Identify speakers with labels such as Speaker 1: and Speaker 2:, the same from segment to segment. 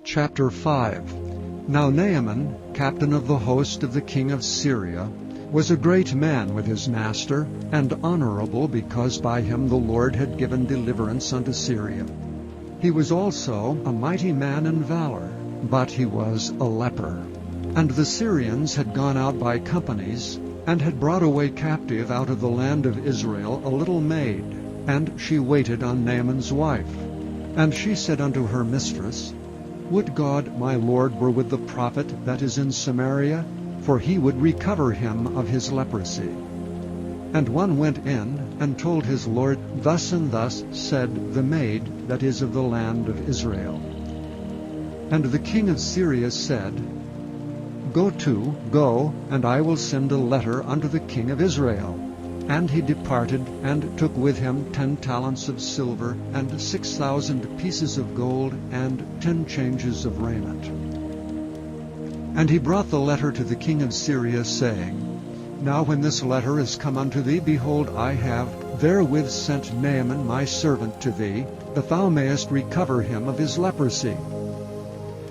Speaker 1: Chapter 5. Now Naaman, captain of the host of the king of Syria, was a great man with his master, and honorable, because by him the Lord had given deliverance unto Syria. He was also a mighty man in valor, but he was a leper. And the Syrians had gone out by companies, and had brought away captive out of the land of Israel a little maid, and she waited on Naaman's wife. And she said unto her mistress, Would God my Lord were with the prophet that is in Samaria, for he would recover him of his leprosy. And one went in, and told his lord, Thus and thus said the maid that is of the land of Israel. And the king of Syria said, Go, and I will send a letter unto the king of Israel. And he departed, and took with him 10 talents of silver, and 6,000 pieces of gold, and 10 changes of raiment. And he brought the letter to the king of Syria, saying, Now when this letter is come unto thee, behold, I have therewith sent Naaman my servant to thee, that thou mayest recover him of his leprosy.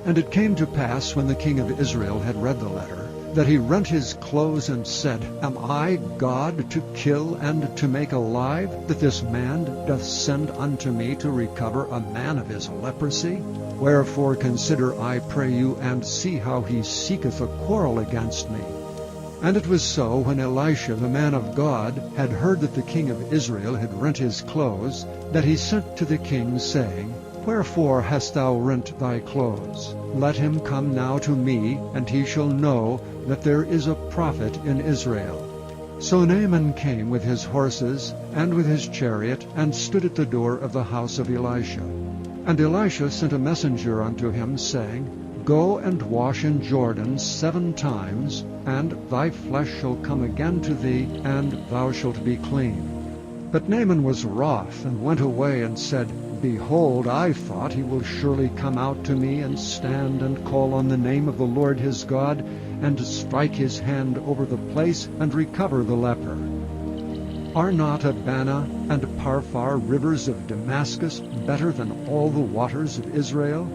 Speaker 1: And it came to pass, when the king of Israel had read the letter, that he rent his clothes and said, Am I God to kill and to make alive, that this man doth send unto me to recover a man of his leprosy? Wherefore consider, I pray you, and see how he seeketh a quarrel against me. And it was so, when Elisha the man of God had heard that the king of Israel had rent his clothes, that he sent to the king, saying, Wherefore hast thou rent thy clothes? Let him come now to me, and he shall know that there is a prophet in Israel. So Naaman came with his horses and with his chariot, and stood at the door of the house of Elisha. And Elisha sent a messenger unto him, saying, Go and wash in Jordan 7 times, and thy flesh shall come again to thee, and thou shalt be clean. But Naaman was wroth, and went away, and said, Behold, I thought he will surely come out to me, and stand and call on the name of the Lord his God, and strike his hand over the place, and recover the leper. Are not Abana and Parphar, rivers of Damascus, better than all the waters of Israel?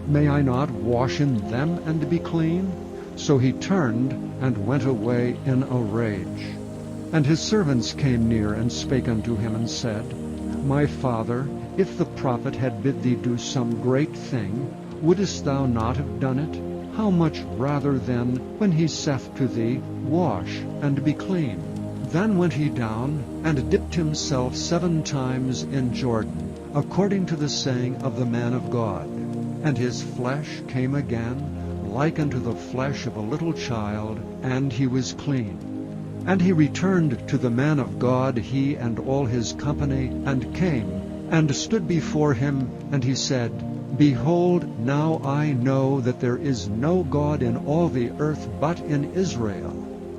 Speaker 1: May I not wash in them and be clean? So he turned and went away in a rage. And his servants came near, and spake unto him, and said, My father, if the prophet had bid thee do some great thing, wouldest thou not have done it? How much rather then, when he saith to thee, Wash, and be clean? Then went he down, and dipped himself 7 times in Jordan, according to the saying of the man of God. And his flesh came again, like unto the flesh of a little child, and he was clean. And he returned to the man of God, he and all his company, and came, and stood before him, and he said, Behold, now I know that there is no God in all the earth but in Israel.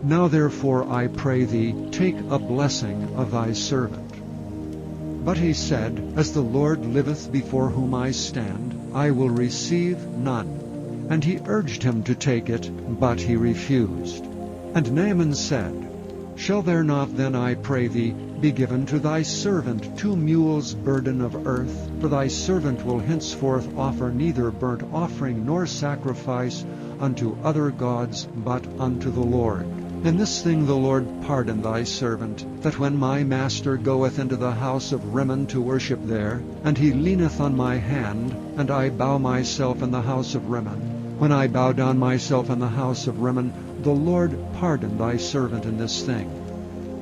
Speaker 1: Now therefore I pray thee, take a blessing of thy servant. But he said, As the Lord liveth before whom I stand, I will receive none. And he urged him to take it, but he refused. And Naaman said, Shall there not then, I pray thee, be given to thy servant 2 mules' burden of earth? For thy servant will henceforth offer neither burnt offering nor sacrifice unto other gods, but unto the Lord. In this thing the Lord pardon thy servant, that when my master goeth into the house of Rimmon to worship there, and he leaneth on my hand, and I bow myself in the house of Rimmon, when I bow down myself in the house of Rimmon, the Lord pardon thy servant in this thing.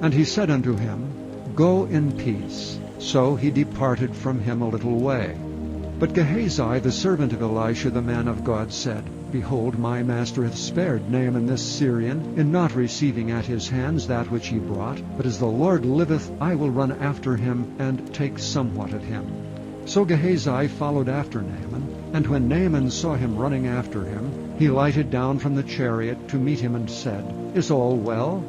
Speaker 1: And he said unto him, Go in peace. So he departed from him a little way. But Gehazi, the servant of Elisha the man of God, said, Behold, my master hath spared Naaman this Syrian, in not receiving at his hands that which he brought. But as the Lord liveth, I will run after him, and take somewhat of him. So Gehazi followed after Naaman, and when Naaman saw him running after him, he lighted down from the chariot to meet him, and said, Is all well?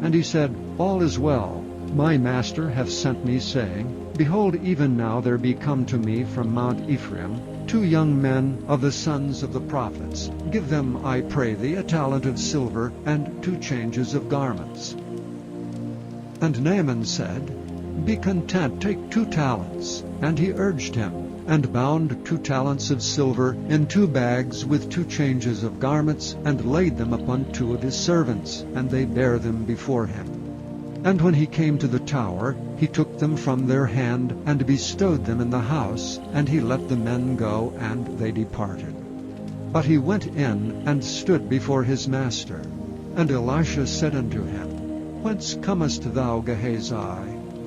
Speaker 1: And he said, All is well. My master hath sent me, saying, Behold, even now there be come to me from Mount Ephraim 2 young men of the sons of the prophets. Give them, I pray thee, a talent of silver, and 2 changes of garments. And Naaman said, Be content, take 2 talents. And he urged him. and bound 2 talents of silver in 2 bags with 2 changes of garments, and laid them upon 2 of his servants, and they bare them before him. And when he came to the tower, he took them from their hand, and bestowed them in the house, and he let the men go, and they departed. But he went in, and stood before his master. And Elisha said unto him, Whence comest thou, Gehazi?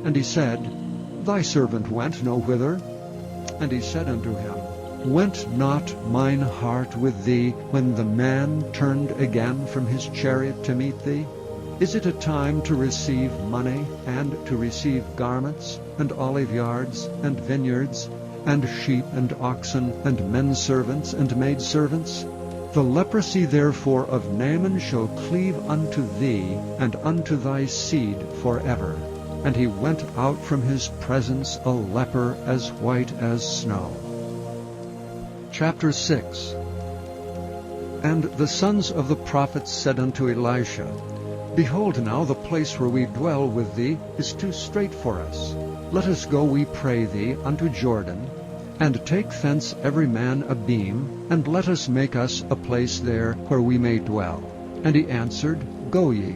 Speaker 1: And he said, Thy servant went no whither. And he said unto him, Went not mine heart with thee, when the man turned again from his chariot to meet thee? Is it a time to receive money, and to receive garments, and oliveyards, and vineyards, and sheep, and oxen, and men servants, and maidservants? The leprosy therefore of Naaman shall cleave unto thee, and unto thy seed forever. And he went out from his presence a leper as white as snow. Chapter 6. And the sons of the prophets said unto Elisha, Behold now, the place where we dwell with thee is too strait for us. Let us go, we pray thee, unto Jordan, and take thence every man a beam, and let us make us a place there where we may dwell. And he answered, Go ye.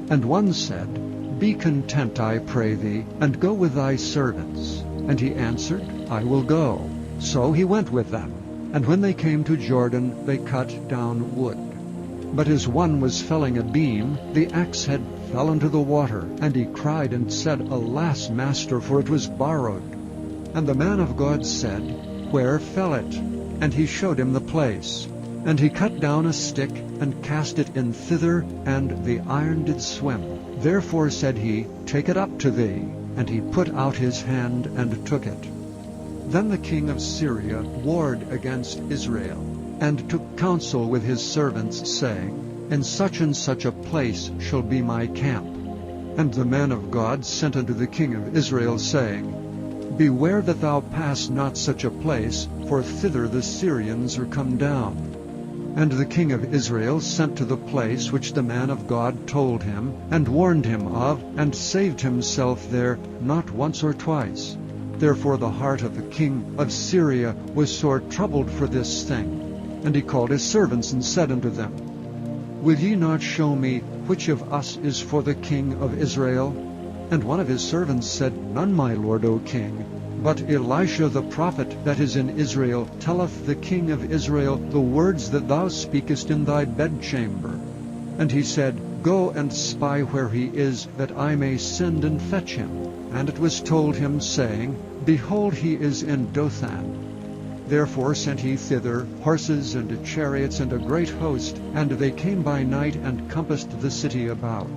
Speaker 1: And one said, Be content, I pray thee, and go with thy servants. And he answered, I will go. So he went with them. And when they came to Jordan, they cut down wood. But as one was felling a beam, the axe head fell into the water, and he cried and said, Alas, master, for it was borrowed. And the man of God said, Where fell it? And he showed him the place. And he cut down a stick, and cast it in thither, and the iron did swim. Therefore said he, Take it up to thee. And he put out his hand, and took it. Then the king of Syria warred against Israel, and took counsel with his servants, saying, In such and such a place shall be my camp. And the man of God sent unto the king of Israel, saying, Beware that thou pass not such a place, for thither the Syrians are come down. And the king of Israel sent to the place which the man of God told him, and warned him of, and saved himself there not once or twice. Therefore the heart of the king of Syria was sore troubled for this thing. And he called his servants, and said unto them, Will ye not show me which of us is for the king of Israel? And one of his servants said, None, my lord, O king. But Elisha the prophet that is in Israel telleth the king of Israel the words that thou speakest in thy bedchamber. And he said, Go and spy where he is, that I may send and fetch him. And it was told him, saying, Behold, he is in Dothan. Therefore sent he thither horses and chariots and a great host, and they came by night and compassed the city about.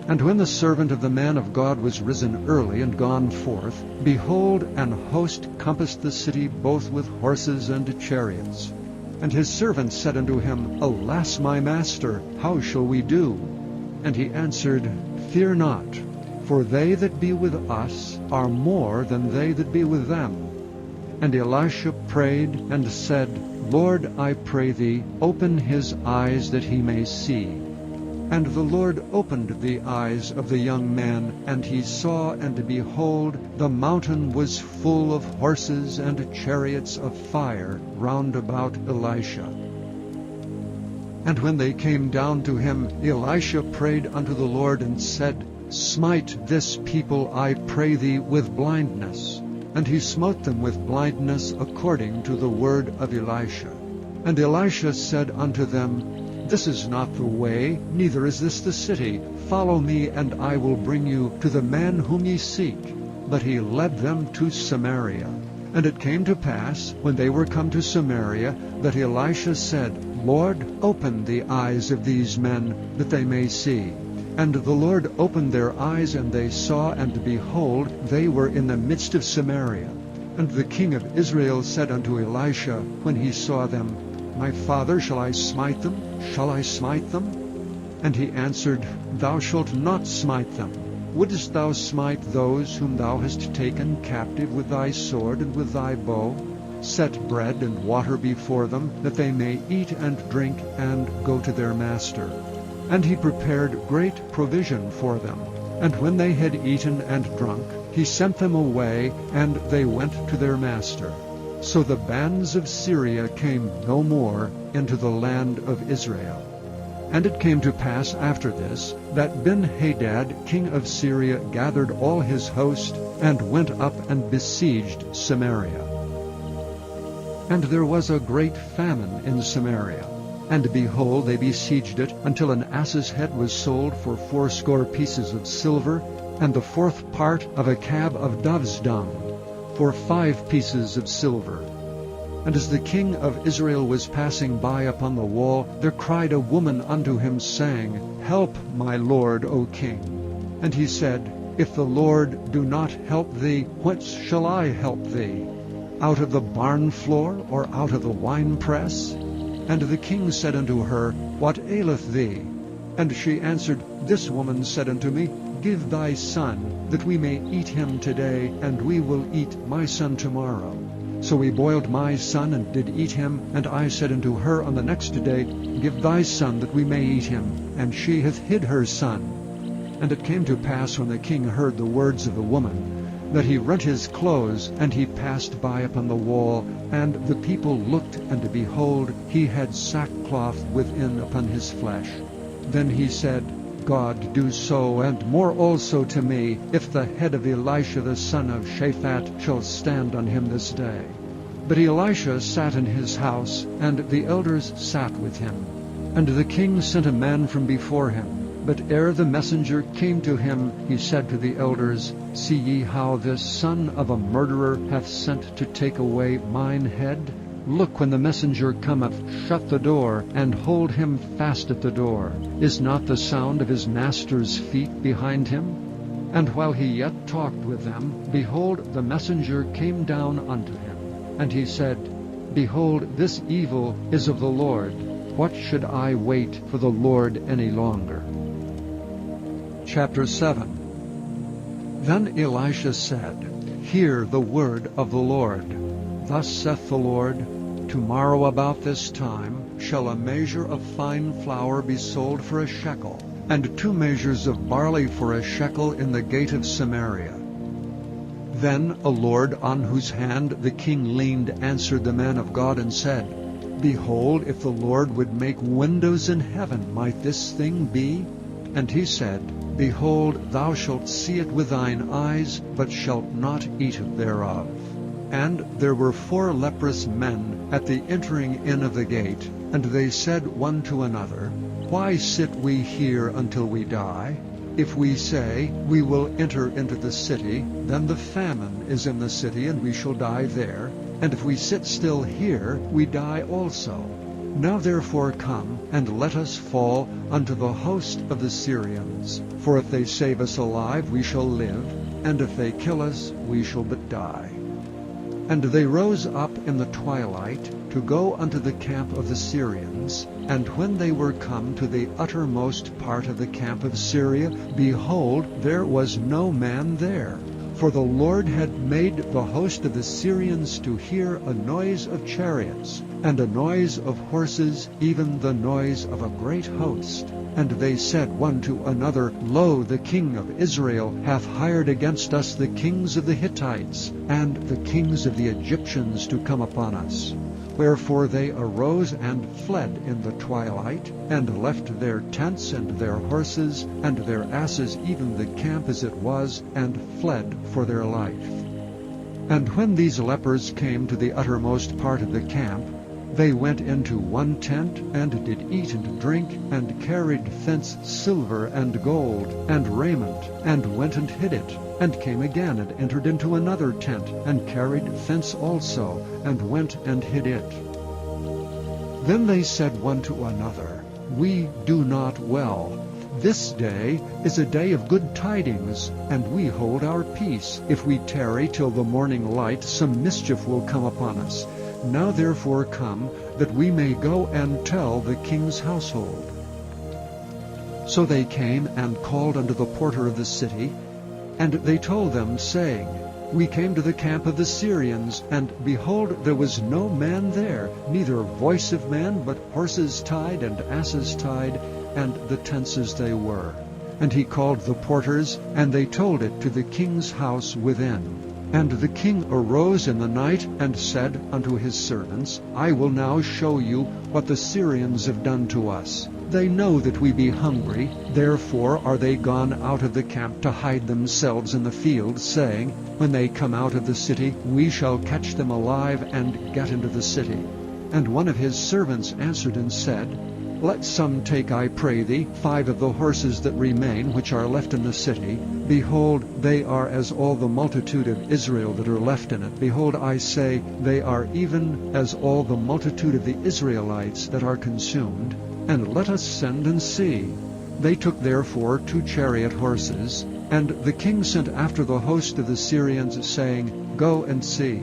Speaker 1: And when the servant of the man of God was risen early and gone forth, behold, an host compassed the city both with horses and chariots. And his servant said unto him, Alas, my master, how shall we do? And he answered, Fear not, for they that be with us are more than they that be with them. And Elisha prayed and said, Lord, I pray thee, open his eyes that he may see. And the Lord opened the eyes of the young man, and he saw, and behold, the mountain was full of horses and chariots of fire round about Elisha. And when they came down to him, Elisha prayed unto the Lord, and said, Smite this people, I pray thee, with blindness. And he smote them with blindness according to the word of Elisha. And Elisha said unto them, This is not the way, neither is this the city. Follow me, and I will bring you to the man whom ye seek. But he led them to Samaria. And it came to pass, when they were come to Samaria, that Elisha said, Lord, open the eyes of these men, that they may see. And the Lord opened their eyes, and they saw, and behold, they were in the midst of Samaria. And the king of Israel said unto Elisha, when he saw them, My father, shall I smite them? Shall I smite them? And he answered, Thou shalt not smite them. Wouldest thou smite those whom thou hast taken captive with thy sword and with thy bow? Set bread and water before them, that they may eat and drink, and go to their master. And he prepared great provision for them. And when they had eaten and drunk, he sent them away, and they went to their master. So the bands of Syria came no more into the land of Israel. And it came to pass after this, that Ben-Hadad king of Syria gathered all his host, and went up and besieged Samaria. And there was a great famine in Samaria. And behold, they besieged it, until an ass's head was sold for 80 pieces of silver, and the 4th part of a cab of dove's dung, for 5 pieces of silver. And as the king of Israel was passing by upon the wall, there cried a woman unto him, saying, Help, my lord, O king. And he said, If the Lord do not help thee, whence shall I help thee? Out of the barn floor, or out of the winepress? And the king said unto her, What aileth thee? And she answered, This woman said unto me, Give thy son, that we may eat him today, and we will eat my son tomorrow. So we boiled my son, and did eat him. And I said unto her on the next day, Give thy son, that we may eat him. And she hath hid her son. And it came to pass, when the king heard the words of the woman, that he rent his clothes, and he passed by upon the wall. And the people looked, and behold, he had sackcloth within upon his flesh. Then he said, God do so, and more also to me, if the head of Elisha the son of Shaphat shall stand on him this day. But Elisha sat in his house, and the elders sat with him. And the king sent a man from before him. But ere the messenger came to him, he said to the elders, See ye how this son of a murderer hath sent to take away mine head? Look, when the messenger cometh, shut the door, and hold him fast at the door. Is not the sound of his master's feet behind him? And while he yet talked with them, behold, the messenger came down unto him. And he said, Behold, this evil is of the Lord. What should I wait for the Lord any longer? Chapter 7. Then Elisha said, Hear the word of the Lord. Thus saith the Lord, Tomorrow about this time shall a measure of fine flour be sold for a shekel, and 2 measures of barley for a shekel in the gate of Samaria. Then a lord on whose hand the king leaned answered the man of God and said, Behold, if the Lord would make windows in heaven, might this thing be? And he said, Behold, thou shalt see it with thine eyes, but shalt not eat thereof. And there were 4 leprous men at the entering in of the gate, and they said one to another, Why sit we here until we die? If we say, We will enter into the city, then the famine is in the city, and we shall die there. And if we sit still here, we die also. Now therefore come, and let us fall unto the host of the Syrians. For if they save us alive, we shall live, and if they kill us, we shall but die. And they rose up in the twilight to go unto the camp of the Syrians. And when they were come to the uttermost part of the camp of Syria, behold, there was no man there. For the Lord had made the host of the Syrians to hear a noise of chariots, and a noise of horses, even the noise of a great host. And they said one to another, Lo, the king of Israel hath hired against us the kings of the Hittites, and the kings of the Egyptians to come upon us. Wherefore they arose and fled in the twilight, and left their tents and their horses, and their asses, even the camp as it was, and fled for their life. And when these lepers came to the uttermost part of the camp, they went into one tent, and did eat and drink, and carried thence silver and gold, and raiment, and went and hid it, and came again, and entered into another tent, and carried thence also, and went and hid it. Then they said one to another, We do not well. This day is a day of good tidings, and we hold our peace. If we tarry till the morning light, some mischief will come upon us. Now therefore come, that we may go and tell the king's household. So they came and called unto the porter of the city, and they told them, saying, We came to the camp of the Syrians, and behold, there was no man there, neither voice of man, but horses tied and asses tied, and the tents as they were. And he called the porters, and they told it to the king's house within. And the king arose in the night, and said unto his servants, I will now show you what the Syrians have done to us. They know that we be hungry, therefore are they gone out of the camp to hide themselves in the field, saying, When they come out of the city, we shall catch them alive, and get into the city. And one of his servants answered and said, Let some take, I pray thee, 5 of the horses that remain, which are left in the city. Behold, they are as all the multitude of Israel that are left in it. Behold, I say, they are even as all the multitude of the Israelites that are consumed. And let us send and see. They took therefore 2 chariot horses, and the king sent after the host of the Syrians, saying, Go and see.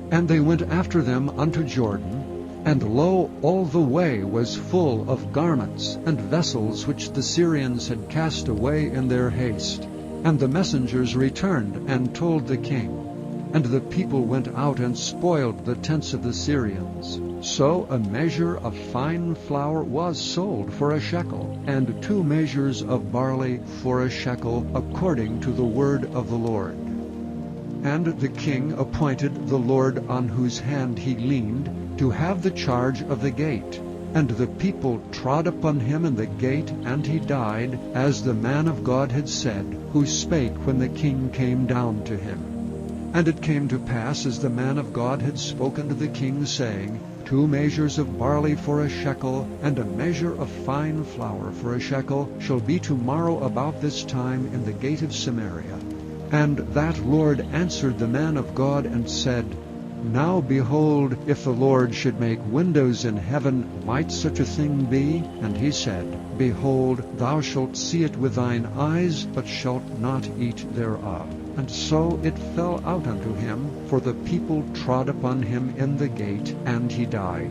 Speaker 1: And they went after them unto Jordan, and lo, all the way was full of garments and vessels which the Syrians had cast away in their haste. And the messengers returned and told the king. And the people went out and spoiled the tents of the Syrians. So a measure of fine flour was sold for a shekel, and 2 measures of barley for a shekel, according to the word of the Lord. And the king appointed the Lord on whose hand he leaned to have the charge of the gate. And the people trod upon him in the gate, and he died, as the man of God had said, who spake when the king came down to him. And it came to pass, as the man of God had spoken to the king, saying, 2 measures of barley for a shekel, and a measure of fine flour for a shekel, shall be tomorrow about this time in the gate of Samaria. And that Lord answered the man of God, and said, Now behold, if the Lord should make windows in heaven, might such a thing be? And he said, Behold, thou shalt see it with thine eyes, but shalt not eat thereof. And so it fell out unto him, for the people trod upon him in the gate, and he died.